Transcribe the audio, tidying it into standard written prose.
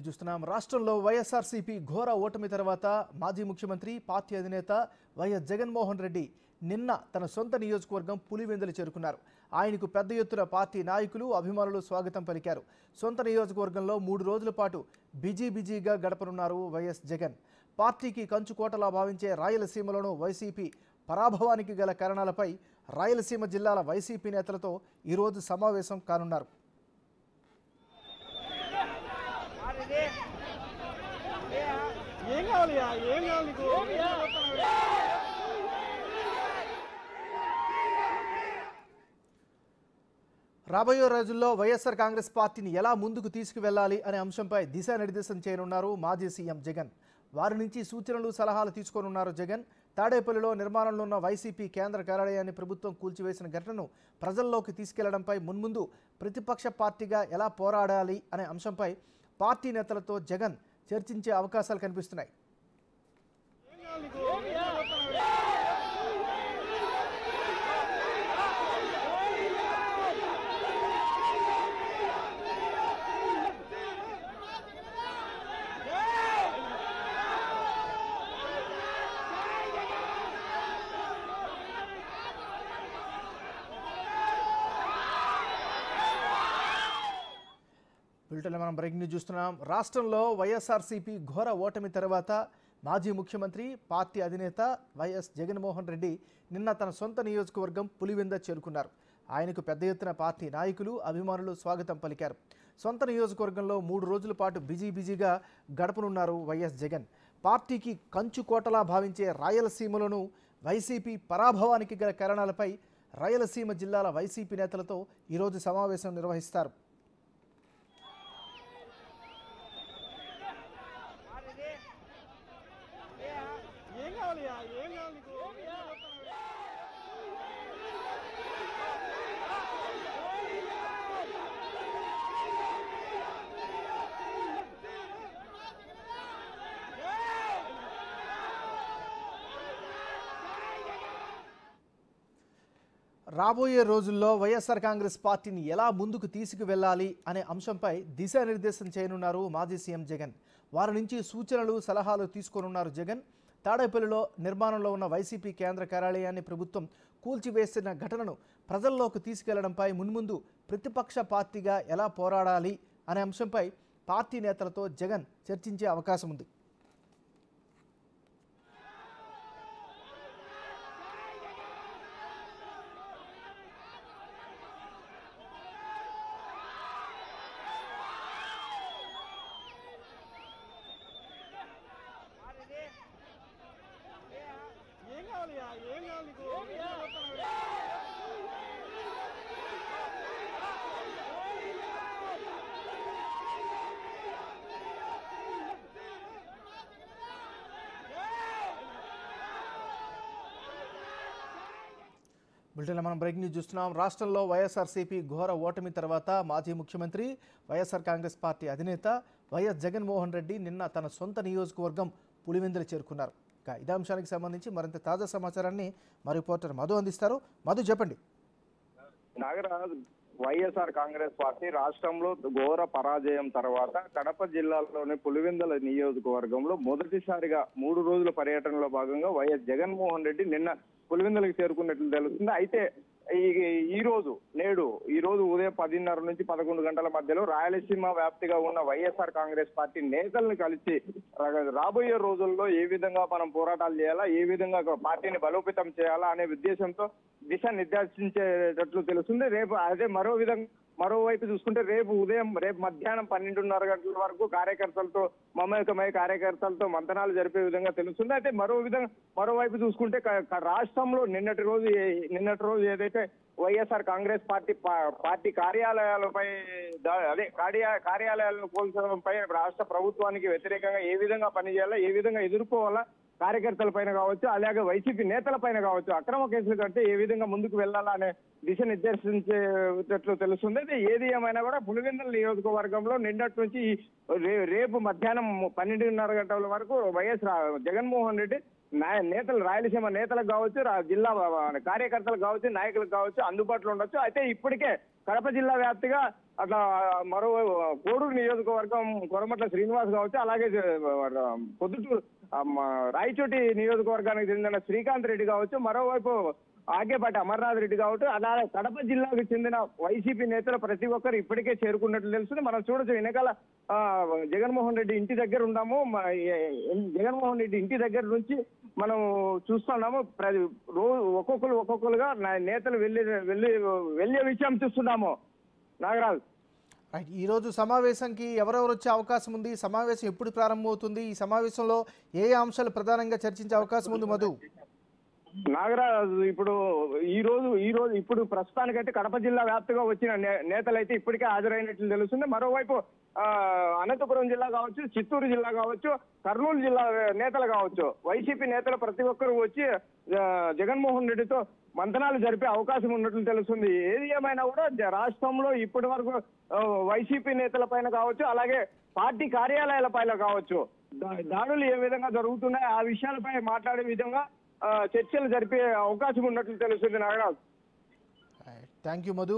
చూస్తున్నాం. రాష్ట్రంలో వైఎస్ఆర్సీపీ ఘోర ఓటమి తర్వాత మాజీ ముఖ్యమంత్రి పార్టీ అధినేత వైఎస్ జగన్మోహన్ రెడ్డి నిన్న తన సొంత నియోజకవర్గం పులివెందులు చేరుకున్నారు. ఆయనకు పెద్ద ఎత్తున పార్టీ నాయకులు అభిమానులు స్వాగతం పలికారు. సొంత నియోజకవర్గంలో 3 రోజుల పాటు బిజీగా గడపనున్నారు వైఎస్ జగన్. పార్టీకి కంచుకోటలా భావించే రాయలసీమలోనూ వైసీపీ పరాభవానికి గల కారణాలపై రాయలసీమ జిల్లాల వైసీపీ నేతలతో ఈరోజు సమావేశం కానున్నారు. రాబోయే రోజుల్లో వైఎస్ఆర్ కాంగ్రెస్ పార్టీని ఎలా ముందుకు తీసుకువెళ్లాలి అనే అంశంపై దిశానిర్దేశం చేయనున్నారు మాజీ సీఎం జగన్. వారి నుంచి సూచనలు సలహాలు తీసుకోనున్నారు జగన్. తాడేపల్లిలో నిర్మాణంలో ఉన్న వైసీపీ కేంద్ర కార్యాలయాన్ని ప్రభుత్వం కూల్చివేసిన ఘటనను ప్రజల్లోకి తీసుకెళ్లడంపై మున్ముందు ప్రతిపక్ష పార్టీగా ఎలా పోరాడాలి అనే అంశంపై పార్టీ నేతలతో జగన్ చర్చించే అవకాశాలు కనిపిస్తున్నాయి. బిల్టన్లో మనం బ్రేకింగ్ న్యూస్ చూస్తున్నాం. రాష్ట్రంలో వైఎస్ఆర్సీపీ ఘోర ఓటమి తర్వాత మాజీ ముఖ్యమంత్రి పార్టీ అధినేత వైఎస్ జగన్మోహన్ రెడ్డి నిన్న తన సొంత నియోజకవర్గం పులివెందు చేరుకున్నారు. ఆయనకు పెద్ద ఎత్తున పార్టీ నాయకులు అభిమానులు స్వాగతం పలికారు. సొంత నియోజకవర్గంలో 3 రోజుల పాటు బిజీగా గడపనున్నారు వైఎస్ జగన్. పార్టీకి కంచుకోటలా భావించే రాయలసీమలోనూ వైసీపీ పరాభవానికి గల కారణాలపై రాయలసీమ జిల్లాల వైసీపీ నేతలతో ఈరోజు సమావేశం నిర్వహిస్తారు. రాబోయే రోజుల్లో వైఎస్ఆర్ కాంగ్రెస్ పార్టీని ఎలా ముందుకు తీసుకువెళ్లాలి అనే అంశంపై దిశానిర్దేశం చేయనున్నారు మాజీ సీఎం జగన్. వారి నుంచి సూచనలు సలహాలు తీసుకోనున్నారు జగన్. తాడేపల్లిలో నిర్మాణంలో ఉన్న వైసీపీ కేంద్ర కార్యాలయాన్ని ప్రభుత్వం కూల్చివేసిన ఘటనను ప్రజల్లోకి తీసుకెళ్లడంపై మున్ముందు ప్రతిపక్ష పార్టీగా ఎలా పోరాడాలి అనే అంశంపై పార్టీ నేతలతో జగన్ చర్చించే అవకాశం ఉంది. బులెటిన్లో మనం బ్రేకింగ్ న్యూస్ చూస్తున్నాం. రాష్ట్రంలో వైఎస్ఆర్సీపీ ఘోర ఓటమి తర్వాత మాజీ ముఖ్యమంత్రి వైఎస్ఆర్ కాంగ్రెస్ పార్టీ అధినేత వైఎస్ జగన్మోహన్ రెడ్డి నిన్న తన సొంత నియోజకవర్గం పులివెందులు చేరుకున్నారు. ఇక ఇదే అంశానికి సంబంధించి మరింత తాజా సమాచారాన్ని మా రిపోర్టర్ మధు అందిస్తారు. మధు, చెప్పండి. నాగరాజ్, వైఎస్ఆర్ కాంగ్రెస్ పార్టీ రాష్ట్రంలో ఘోర పరాజయం తర్వాత కడప జిల్లాలోని పులివెందుల నియోజకవర్గంలో మొదటిసారిగా 3 రోజుల పర్యటనలో భాగంగా వైఎస్ జగన్మోహన్ రెడ్డి నిన్న పులివెందులకు చేరుకున్నట్లు తెలుస్తుంది. అయితే ఈ రోజు ఉదయం 10:30 నుంచి 11 గంటల మధ్యలో రాయలసీమ వ్యాప్తిగా ఉన్న వైఎస్ఆర్ కాంగ్రెస్ పార్టీ నేతలను కలిసి రాబోయే రోజుల్లో ఏ విధంగా మనం పోరాటాలు చేయాలా, ఏ విధంగా పార్టీని బలోపేతం చేయాలా అనే ఉద్దేశంతో దిశ నిర్దేశించేటట్లు తెలుస్తుంది. మరోవైపు చూసుకుంటే రేపు మధ్యాహ్నం 12:30 గంటల వరకు కార్యకర్తలతో మమేకమై కార్యకర్తలతో మంతనాలు జరిపే విధంగా తెలుస్తుంది. అయితే మరోవైపు చూసుకుంటే రాష్ట్రంలో నిన్నటి రోజు ఏదైతే వైఎస్ఆర్ కాంగ్రెస్ పార్టీ కార్యాలయాలపై కార్యాలయాలను కోల్చడంపై రాష్ట్ర ప్రభుత్వానికి వ్యతిరేకంగా ఏ విధంగా పనిచేయాలా, ఏ విధంగా ఎదుర్కోవాలా, కార్యకర్తల పైన కావచ్చు, అలాగే వైసీపీ నేతల పైన కావచ్చు, అక్రమ కేసులు కడితే ఏ విధంగా ముందుకు వెళ్లాలా అనే దిశ నిర్దేశించేటట్లు తెలుస్తుంది. అయితే ఏది ఏమైనా కూడా పులివెందుల నియోజకవర్గంలో నిన్నటి నుంచి రేపు మధ్యాహ్నం 12:30 గంటల వరకు వైఎస్ జగన్మోహన్ రెడ్డి నేతలు, రాయలసీమ నేతలకు కావచ్చు, జిల్లా కార్యకర్తలకు కావచ్చు, నాయకులకు కావచ్చు అందుబాటులో ఉండొచ్చు. అయితే ఇప్పటికే కడప జిల్లా వ్యాప్తిగా అట్లా మరో కోడూరు నియోజకవర్గం కొరమట్ల శ్రీనివాస్ కావచ్చు, అలాగే పొద్దుటూరు రాయచోటి నియోజకవర్గానికి చెందిన శ్రీకాంత్ రెడ్డి కావచ్చు, మరోవైపు ఆకేపాటి అమర్నాథ్ రెడ్డి కావచ్చు, అలాగే కడప జిల్లాకు చెందిన వైసీపీ నేతలు ప్రతి ఒక్కరు ఇప్పటికే చేరుకున్నట్లు తెలుస్తుంది. మనం చూడొచ్చు వెనకాల జగన్మోహన్ రెడ్డి ఇంటి దగ్గర ఉన్నాము. జగన్మోహన్ రెడ్డి ఇంటి దగ్గర నుంచి మనం చూస్తున్నాము. ఒక్కొక్కరుగా నేతలు వెళ్ళే విషయం చూస్తున్నాము. నాగరాజ్, రైట్, ఈరోజు సమావేశంకి ఎవరెవరు వచ్చే అవకాశం ఉంది? సమావేశం ఎప్పుడు ప్రారంభమవుతుంది? ఈ సమావేశంలో ఏ అంశాలు ప్రధానంగా చర్చించే అవకాశం ఉంది మధు? నాగరాజు, ఇప్పుడు ప్రస్తుతానికైతే కడప జిల్లా వ్యాప్తంగా వచ్చిన నేతలైతే ఇప్పటికే హాజరైనట్లు తెలుస్తుంది. మరోవైపు అనంతపురం జిల్లా కావచ్చు, చిత్తూరు జిల్లా కావచ్చు, కర్నూలు జిల్లా నేతలు కావచ్చు, వైసీపీ నేతలు ప్రతి ఒక్కరు వచ్చి జగన్మోహన్ రెడ్డితో మంతనాలు జరిపే అవకాశం ఉన్నట్లు తెలుస్తుంది. ఏది ఏమైనా కూడా రాష్ట్రంలో ఇప్పటి వరకు వైసీపీ నేతల పైన కావచ్చు, అలాగే పార్టీ కార్యాలయాల పైన కావచ్చు దాడులు ఏ విధంగా జరుగుతున్నాయి ఆ విషయాలపై మాట్లాడే విధంగా చర్చలు జరిపే అవకాశం ఉన్నట్లు తెలుస్తుంది. Nagaraj, thank you Madhu.